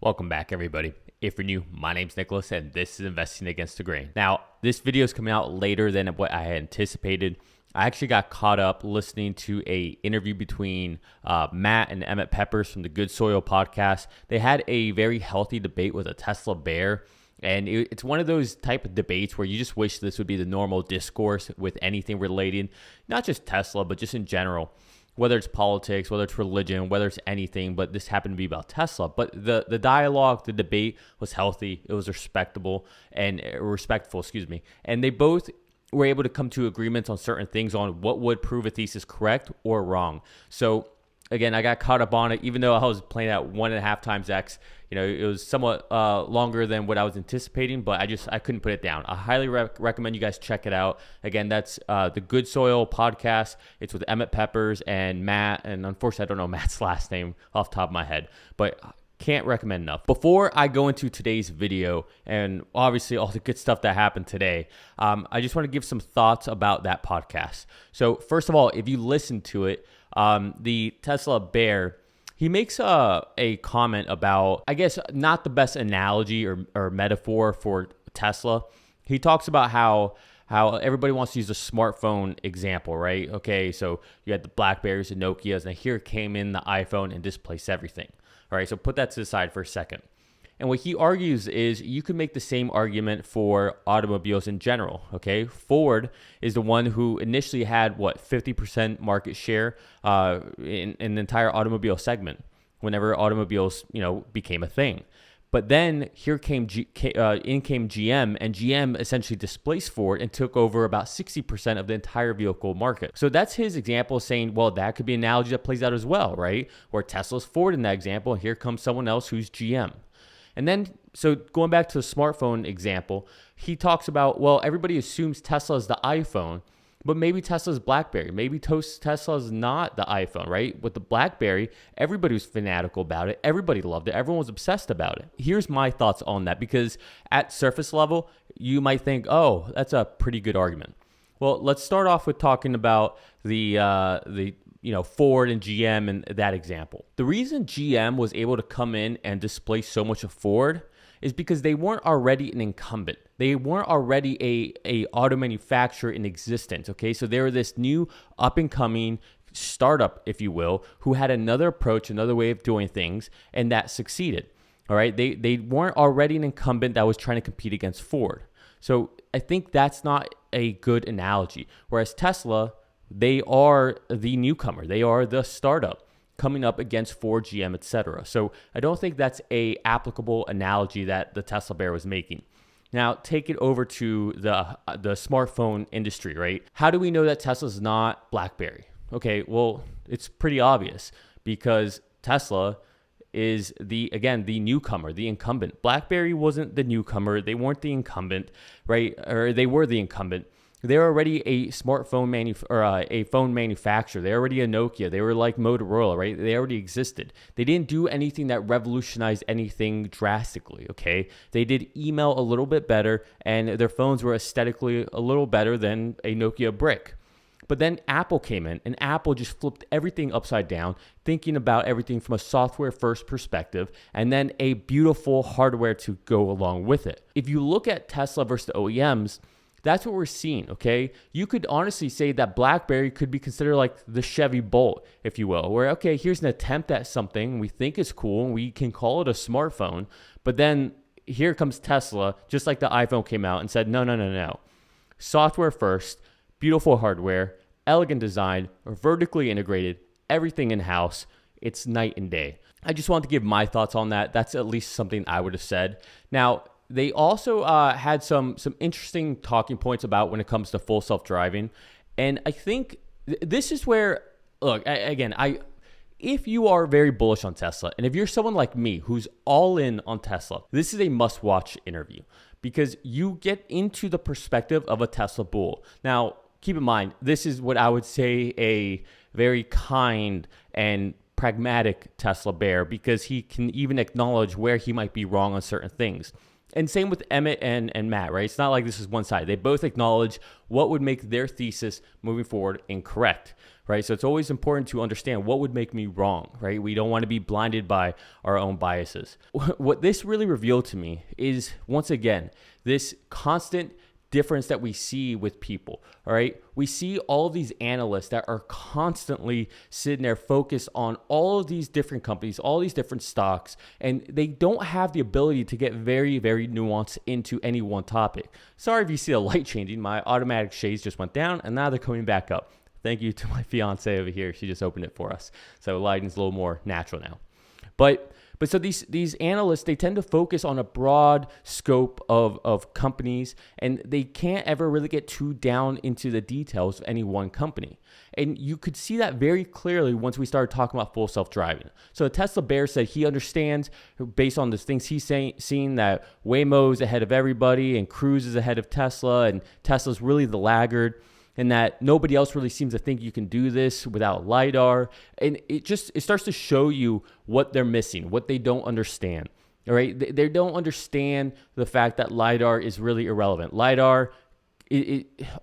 Welcome back, everybody. If you're new, my name's Nicholas, and this is Investing Against the Grain. Now, this video is coming out later than what I had anticipated. I actually got caught up listening to a interview between Matt and Emmett Peppers from the Good Soil podcast. They had a very healthy debate with a Tesla bear. And it's one of those type of debates where you just wish this would be the normal discourse with anything related, not just Tesla, but just in general. Whether it's politics, whether it's religion, whether it's anything, but this happened to be about Tesla. But the dialogue, the debate was healthy. It was respectful, and they both were able to come to agreements on certain things on what would prove a thesis correct or wrong. So again, I got caught up on it, even though I was playing at 1.5 times X. You know, it was somewhat longer than what I was anticipating, but I couldn't put it down. I highly recommend you guys check it out. Again, that's the Good Soil podcast. It's with Emmett Peppers and Matt, and unfortunately, I don't know Matt's last name off the top of my head, but can't recommend enough. Before I go into today's video and obviously all the good stuff that happened today, I just want to give some thoughts about that podcast. So first of all, if you listen to it, the Tesla bear, he makes a comment about, I guess, not the best analogy or metaphor for Tesla. He talks about how everybody wants to use a smartphone example, right? Okay, so you had the BlackBerries and Nokias, and here came in the iPhone and displaced everything. All right, so put that to the side for a second. And what he argues is you could make the same argument for automobiles in general, okay? Ford is the one who initially had, 50% market share in the entire automobile segment whenever automobiles, became a thing. But then in came GM, and GM essentially displaced Ford and took over about 60% of the entire vehicle market. So that's his example saying, well, that could be an analogy that plays out as well, right? Where Tesla's Ford in that example, and here comes someone else who's GM. And then, so going back to the smartphone example, he talks about, well, everybody assumes Tesla is the iPhone, but maybe Tesla's BlackBerry. Maybe Tesla is not the iPhone, right? With the BlackBerry, everybody was fanatical about it. Everybody loved it. Everyone was obsessed about it. Here's my thoughts on that, because at surface level, you might think, oh, that's a pretty good argument. Well, let's start off with talking about the Ford and GM and that example. The reason GM was able to come in and displace so much of Ford is because they weren't already an incumbent. They weren't already a auto manufacturer in existence, okay? So they were this new up-and-coming startup, if you will, who had another approach, another way of doing things, and that succeeded, all right? They weren't already an incumbent that was trying to compete against Ford. So I think that's not a good analogy. Whereas Tesla, they are the newcomer. They are the startup coming up against Ford, GM, etc. So I don't think that's a applicable analogy that the Tesla bear was making. Now, take it over to the smartphone industry, right? How do we know that Tesla's not BlackBerry? Okay, well, it's pretty obvious because Tesla is the newcomer, the incumbent. BlackBerry wasn't the newcomer. They weren't the incumbent, right? Or they were the incumbent. They're already a smartphone a phone manufacturer. They're already a Nokia. They were like Motorola, right? They already existed. They didn't do anything that revolutionized anything drastically, okay? They did email a little bit better, and their phones were aesthetically a little better than a Nokia brick. But then Apple came in, and Apple just flipped everything upside down, thinking about everything from a software-first perspective, and then a beautiful hardware to go along with it. If you look at Tesla versus the OEMs, that's what we're seeing, okay? You could honestly say that BlackBerry could be considered like the Chevy Bolt, if you will, where, okay, here's an attempt at something we think is cool, and we can call it a smartphone, but then here comes Tesla, just like the iPhone came out and said, no. Software first, beautiful hardware, elegant design, vertically integrated, everything in-house. It's night and day. I just wanted to give my thoughts on that. That's at least something I would have said. Now, they also had some interesting talking points about when it comes to full self-driving. And I think this is where, look, if you are very bullish on Tesla, and if you're someone like me who's all in on Tesla, this is a must-watch interview because you get into the perspective of a Tesla bull. Now, keep in mind, this is what I would say a very kind and pragmatic Tesla bear because he can even acknowledge where he might be wrong on certain things. And same with Emmett and Matt, right? It's not like this is one side. They both acknowledge what would make their thesis moving forward incorrect. right? So it's always important to understand what would make me wrong, right? We don't want to be blinded by our own biases. What this really revealed to me is, once again, this constant difference that we see with people, all right? We see all of these analysts that are constantly sitting there focused on all of these different companies, all these different stocks, and they don't have the ability to get very, very nuanced into any one topic. Sorry if you see a light changing. My automatic shades just went down, and now they're coming back up. Thank you to my fiance over here. She just opened it for us. So lighting's a little more natural now. But so these analysts, they tend to focus on a broad scope of companies, and they can't ever really get too down into the details of any one company. And you could see that very clearly once we started talking about full self-driving. So the Tesla bear said he understands, based on the things he's seeing, that Waymo's ahead of everybody and Cruise is ahead of Tesla, and Tesla's really the laggard, and that nobody else really seems to think you can do this without LiDAR. And it starts to show you what they're missing, what they don't understand. All right, they don't understand the fact that LiDAR is really irrelevant. LiDAR,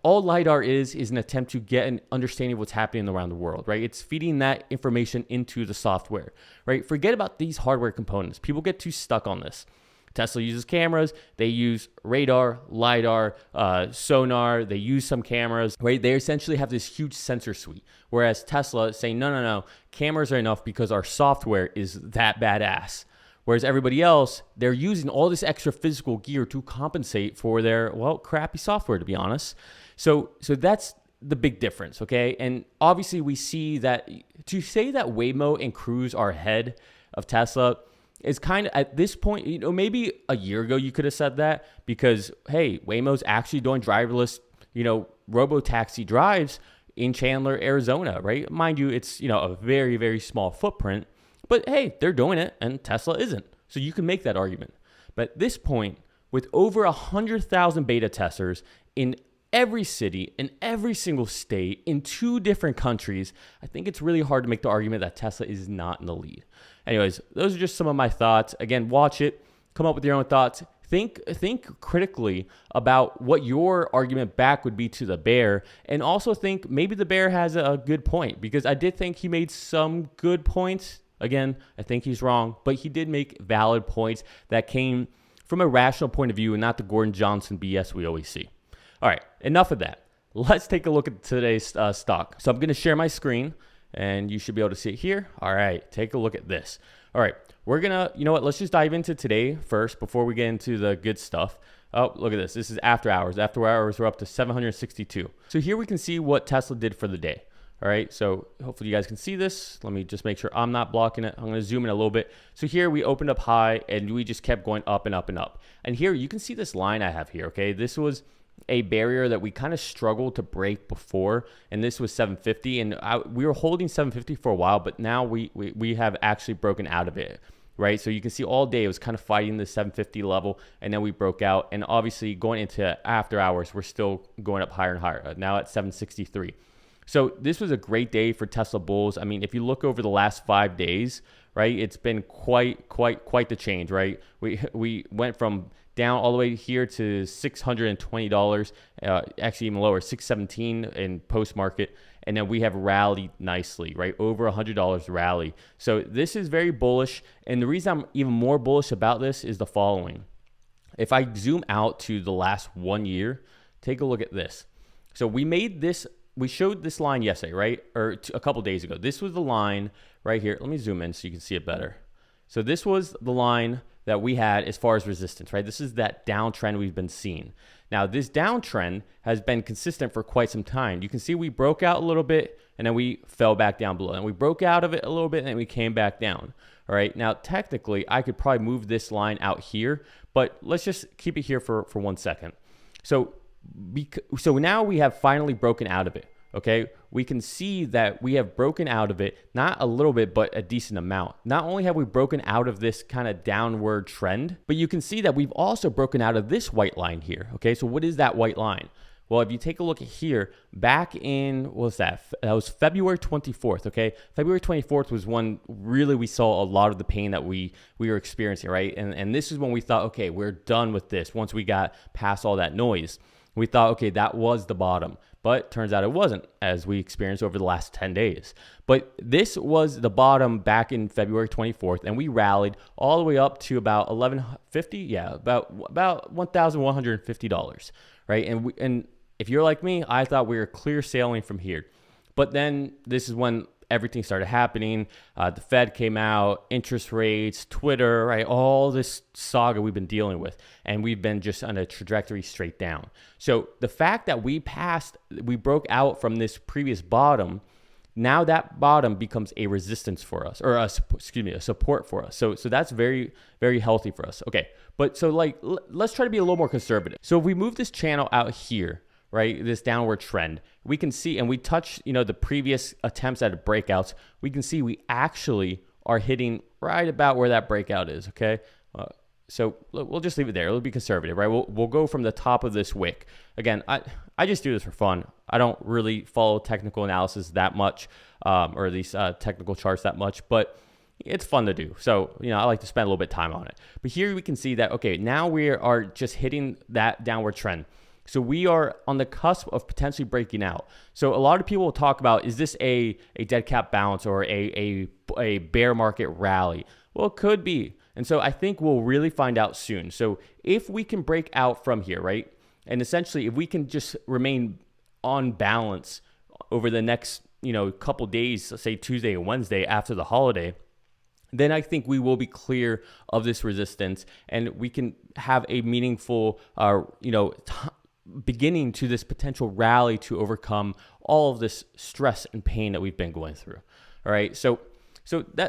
all LiDAR is an attempt to get an understanding of what's happening around the world, right? It's feeding that information into the software, right? Forget about these hardware components. People get too stuck on this. Tesla uses cameras. They use radar, LiDAR, sonar. They use some cameras, right? They essentially have this huge sensor suite. Whereas Tesla is saying, no, cameras are enough because our software is that badass. Whereas everybody else, they're using all this extra physical gear to compensate for their, crappy software, to be honest. So that's the big difference, okay? And obviously we see that to say that Waymo and Cruise are ahead of Tesla is kind of, at this point, maybe a year ago you could have said that because, hey, Waymo's actually doing driverless, robo-taxi drives in Chandler, Arizona, right? Mind you, it's, a very, very small footprint, but hey, they're doing it and Tesla isn't. So you can make that argument. But at this point, with over 100,000 beta testers in every city, in every single state, in 2 different countries, I think it's really hard to make the argument that Tesla is not in the lead. Anyways, those are just some of my thoughts. Again, watch it, come up with your own thoughts. Think critically about what your argument back would be to the bear, and also think maybe the bear has a good point, because I did think he made some good points. Again, I think he's wrong, but he did make valid points that came from a rational point of view and not the Gordon Johnson BS we always see. All right, enough of that. Let's take a look at today's stock. So I'm going to share my screen, and you should be able to see it here. All right, take a look at this. All right, we're going to, let's just dive into today first before we get into the good stuff. Oh, look at this. This is after hours. After hours, we're up to 762. So here we can see what Tesla did for the day. All right, so hopefully you guys can see this. Let me just make sure I'm not blocking it. I'm going to zoom in a little bit. So here we opened up high, and we just kept going up and up and up. And here you can see this line I have here, okay? This was a barrier that we kind of struggled to break before, and this was 750, and we were holding 750 for a while, but now we have actually broken out of it, right? So you can see all day it was kind of fighting the 750 level, and then we broke out, and obviously going into after hours, we're still going up higher and higher, now at 763. So this was a great day for Tesla bulls. I mean, if you look over the last 5 days, right, it's been quite the change, right? We went from down all the way here to $620, actually even lower, $617 in post market, and then we have rallied nicely, right? Over $100 rally. So this is very bullish, and the reason I'm even more bullish about this is the following. If I zoom out to the last 1 year, take a look at this. So we showed this line yesterday, right? Or a couple days ago. This was the line right here. Let me zoom in so you can see it better. So this was the line that we had as far as resistance, right? This is that downtrend we've been seeing. Now, this downtrend has been consistent for quite some time. You can see we broke out a little bit, and then we fell back down below. And we broke out of it a little bit, and then we came back down. All right, now technically, I could probably move this line out here, but let's just keep it here for 1 second. So now we have finally broken out of it. Okay, we can see that we have broken out of it, not a little bit, but a decent amount. Not only have we broken out of this kind of downward trend, but you can see that we've also broken out of this white line here. Okay, so what is that white line? Well, if you take a look at here, back in, what was that? That was February 24th, okay? February 24th was when really we saw a lot of the pain that we were experiencing, right? And this is when we thought, okay, we're done with this once we got past all that noise. We thought, okay, that was the bottom, but turns out it wasn't, as we experienced over the last 10 days. But this was the bottom back in February 24th, and we rallied all the way up to about $1,150, yeah, about $1,150, right? And if you're like me, I thought we were clear sailing from here. But then this is when everything started happening. The Fed came out, interest rates, Twitter, right? All this saga we've been dealing with, and we've been just on a trajectory straight down. So the fact that we broke out from this previous bottom, now that bottom becomes a resistance for us, or a support for us. So that's very, very healthy for us. Okay, but so like let's try to be a little more conservative. So if we move this channel out here, right, this downward trend, we can see, and we touch, the previous attempts at breakouts, we can see we actually are hitting right about where that breakout is, okay? So we'll just leave it there. It'll be conservative, right? We'll go from the top of this wick. Again, I just do this for fun. I don't really follow technical analysis that much, or these technical charts that much, but it's fun to do. So, I like to spend a little bit of time on it. But here we can see that, okay, now we are just hitting that downward trend. So we are on the cusp of potentially breaking out. So a lot of people will talk about, is this a dead cat bounce or a bear market rally? Well, it could be. And so I think we'll really find out soon. So if we can break out from here, right? And essentially, if we can just remain on balance over the next, couple days, let's say Tuesday and Wednesday after the holiday, then I think we will be clear of this resistance and we can have a meaningful, beginning to this potential rally to overcome all of this stress and pain that we've been going through. All right. So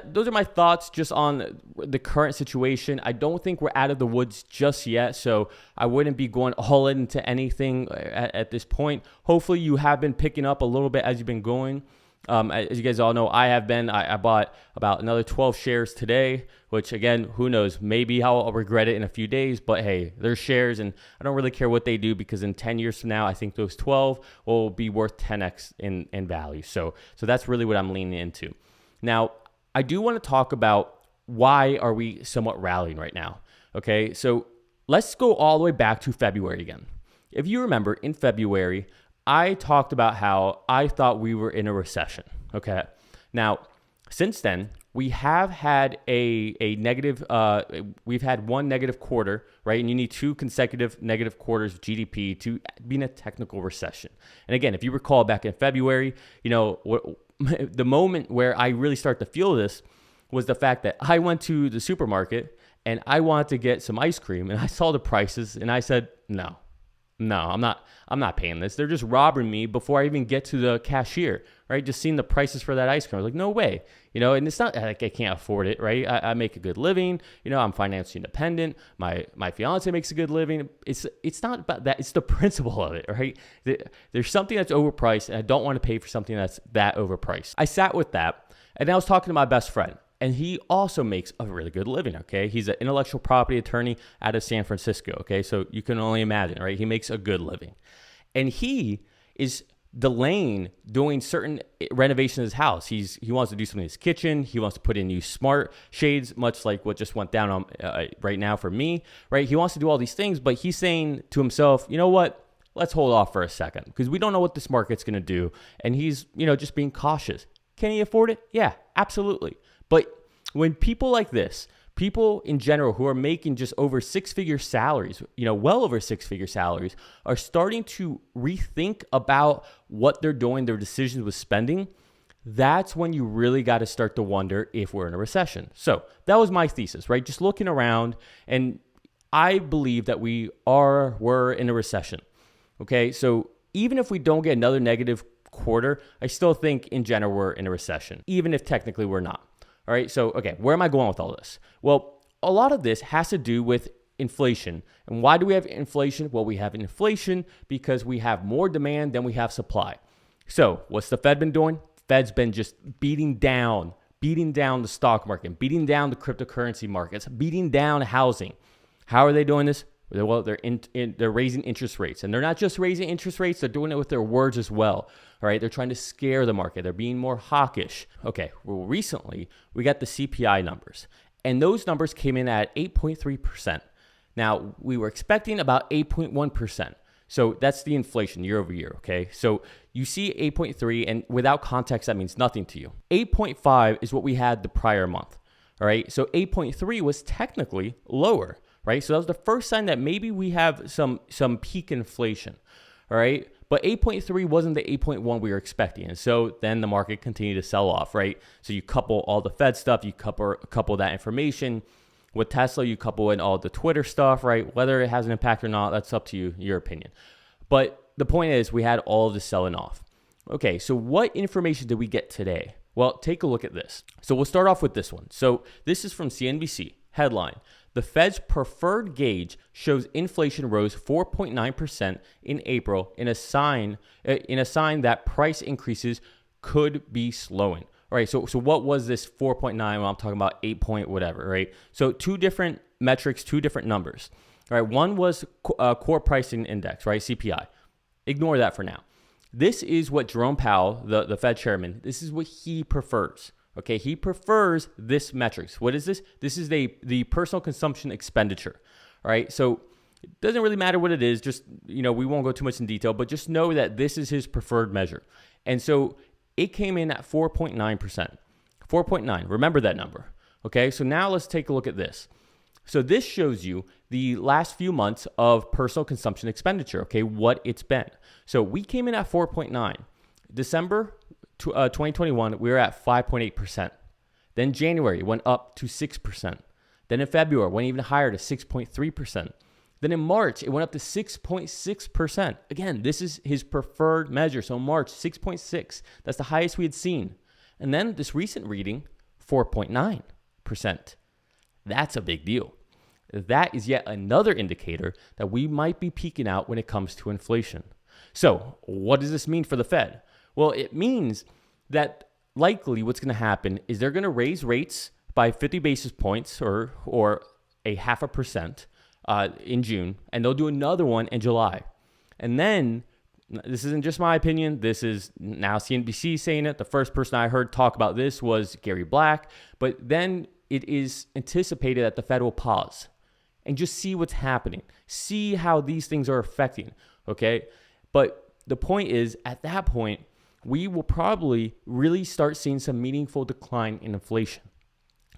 those are my thoughts just on the current situation. I don't think we're out of the woods just yet. So I wouldn't be going all into anything at this point. Hopefully you have been picking up a little bit as you've been going. As you guys all know, I have been. I bought about another 12 shares today, which again, who knows? Maybe I'll regret it in a few days, but hey, they're shares and I don't really care what they do because in 10 years from now, I think those 12 will be worth 10x in value. So that's really what I'm leaning into. Now, I do want to talk about why are we somewhat rallying right now? Okay, so let's go all the way back to February again. If you remember, in February, I talked about how I thought we were in a recession, okay? Now, since then, we have had a negative, we've had one negative quarter, right? And you need 2 consecutive negative quarters of GDP to be in a technical recession. And again, if you recall back in February, the moment where I really start to feel this was the fact that I went to the supermarket and I wanted to get some ice cream and I saw the prices and I said, no, I'm not paying this. They're just robbing me before I even get to the cashier, right? Just seeing the prices for that ice cream. I was like, no way, and it's not like I can't afford it, right? I make a good living, I'm financially independent. My fiance makes a good living. It's not about that. It's the principle of it, right? There's something that's overpriced and I don't want to pay for something that's that overpriced. I sat with that and I was talking to my best friend. And he also makes a really good living, okay? He's an intellectual property attorney out of San Francisco, okay? So you can only imagine, right? He makes a good living. And he is delaying doing certain renovations in his house. He wants to do something in his kitchen. He wants to put in new smart shades, much like what just went down on right now for me, right? He wants to do all these things, but he's saying to himself, you know what? Let's hold off for a second because we don't know what this market's going to do. And he's, just being cautious. Can he afford it? Yeah, absolutely. But when people like this, people in general who are making just over 6-figure salaries, well over 6-figure salaries, are starting to rethink about what they're doing, their decisions with spending, that's when you really got to start to wonder if we're in a recession. So that was my thesis, right? Just looking around, and I believe that we're in a recession. Okay, so even if we don't get another negative quarter, I still think in general we're in a recession, even if technically we're not. All right, so, okay, where am I going with all this? Well, a lot of this has to do with inflation. And why do we have inflation? Well, we have inflation because we have more demand than we have supply. So what's the Fed been doing? Fed's been just beating down the stock market, beating down the cryptocurrency markets, beating down housing. How are they doing this? Well, they're raising interest rates. And they're not just raising interest rates, they're doing it with their words as well. All right, they're trying to scare the market. They're being more hawkish. Okay, well, recently we got the CPI numbers, and those numbers came in at 8.3%. Now, we were expecting about 8.1%. So that's the inflation year over year, okay? So you see 8.3, and without context, that means nothing to you. 8.5 is what we had the prior month, all right? So 8.3 was technically lower, right? So that was the first sign that maybe we have some peak inflation, all right? But 8.3 wasn't the 8.1 we were expecting. And so then the market continued to sell off, right? So you couple all the Fed stuff, you couple that information with Tesla, you couple in all the Twitter stuff, right? Whether it has an impact or not, that's up to you, your opinion. But the point is, we had all of this selling off. Okay, so what information did we get today? Well, take a look at this. So we'll start off with this one. So this is from CNBC. Headline: The Fed's preferred gauge shows inflation rose 4.9% in April in a sign that price increases could be slowing. All right, so what was this 4.9 when I'm talking about 8 point whatever, right? So two different metrics, two different numbers. All right, one was core pricing index, right, CPI. Ignore that for now. This is what Jerome Powell, the Fed chairman, this is what he prefers. Okay, he prefers this metrics. What is this? This is the personal consumption expenditure. All right, so it doesn't really matter what it is. Just, we won't go too much in detail, but just know that this is his preferred measure. And so it came in at 4.9%. 4.9, remember that number. Okay, so now let's take a look at this. So this shows you the last few months of personal consumption expenditure, okay, what it's been. So we came in at 4.9. December 2021, we were at 5.8%. Then January, it went up to 6%. Then in February, it went even higher to 6.3%. Then in March, it went up to 6.6%. Again, this is his preferred measure. So March, 6.6. That's the highest we had seen. And then this recent reading, 4.9%. That's a big deal. That is yet another indicator that we might be peaking out when it comes to inflation. So what does this mean for the Fed? Well, it means that likely what's going to happen is they're going to raise rates by 50 basis points or a 0.5%. In June, and they'll do another one in July. And then, this isn't just my opinion, this is now CNBC saying it. The first person I heard talk about this was Gary Black, but then it is anticipated that the Fed will pause and just see what's happening, see how these things are affecting, okay? But the point is, at that point, we will probably really start seeing some meaningful decline in inflation.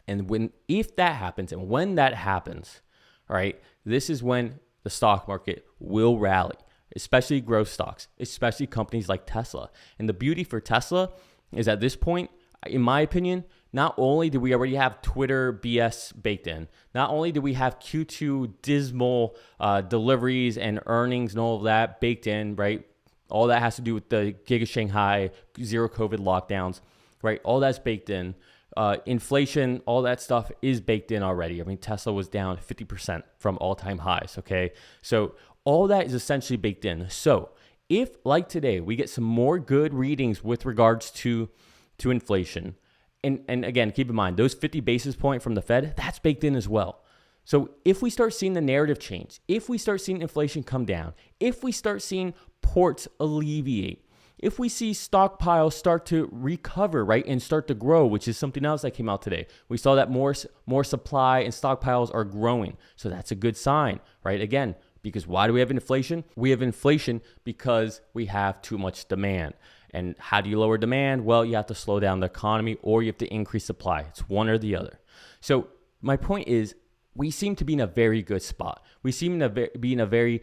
And if that happens, and when that happens, all right, this is when the stock market will rally, especially growth stocks, especially companies like Tesla. And the beauty for Tesla is at this point, in my opinion, not only do we already have Twitter BS baked in, not only do we have Q2 dismal deliveries and earnings and all of that baked in, right? All that has to do with the Giga Shanghai, zero COVID lockdowns, right? All that's baked in. Inflation, all that stuff is baked in already. I mean, Tesla was down 50% from all-time highs, okay? So all that is essentially baked in. So if, like today, we get some more good readings with regards to inflation, and again, keep in mind, those 50 basis point from the Fed, that's baked in as well. So if we start seeing the narrative change, if we start seeing inflation come down, if we start seeing ports alleviate, if we see stockpiles start to recover, right, and start to grow, which is something else that came out today. We saw that more supply and stockpiles are growing. So that's a good sign, right? Again, because why do we have inflation? We have inflation because we have too much demand. And how do you lower demand? Well, you have to slow down the economy or you have to increase supply. It's one or the other. So my point is, we seem to be in a very good spot. We seem to be in a very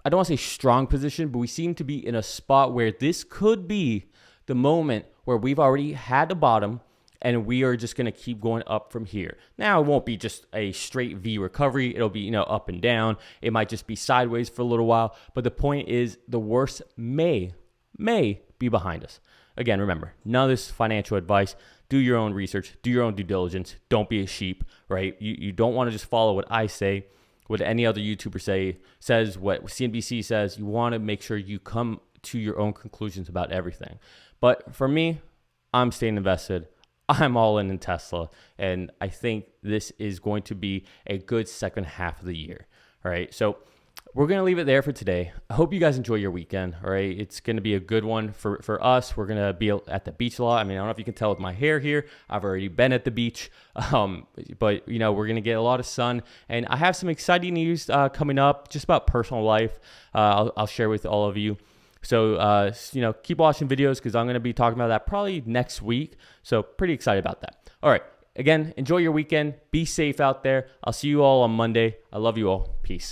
I don't want to say strong position, but we seem to be in a spot where this could be the moment where we've already had the bottom and we are just going to keep going up from here. Now, it won't be just a straight V recovery. It'll be, up and down. It might just be sideways for a little while. But the point is, the worst may be behind us. Again, remember, none of this financial advice. Do your own research. Do your own due diligence. Don't be a sheep, right? You don't want to just follow what I say, what any other YouTuber says, what CNBC says. You want to make sure you come to your own conclusions about everything. But for me, I'm staying invested. I'm all in Tesla. And I think this is going to be a good second half of the year. All right. So we're going to leave it there for today. I hope you guys enjoy your weekend. All right. It's going to be a good one for us. We're going to be at the beach a lot. I mean, I don't know if you can tell with my hair here. I've already been at the beach. But we're going to get a lot of sun. And I have some exciting news coming up just about personal life. I'll share with all of you. So, keep watching videos because I'm going to be talking about that probably next week. So pretty excited about that. All right. Again, enjoy your weekend. Be safe out there. I'll see you all on Monday. I love you all. Peace.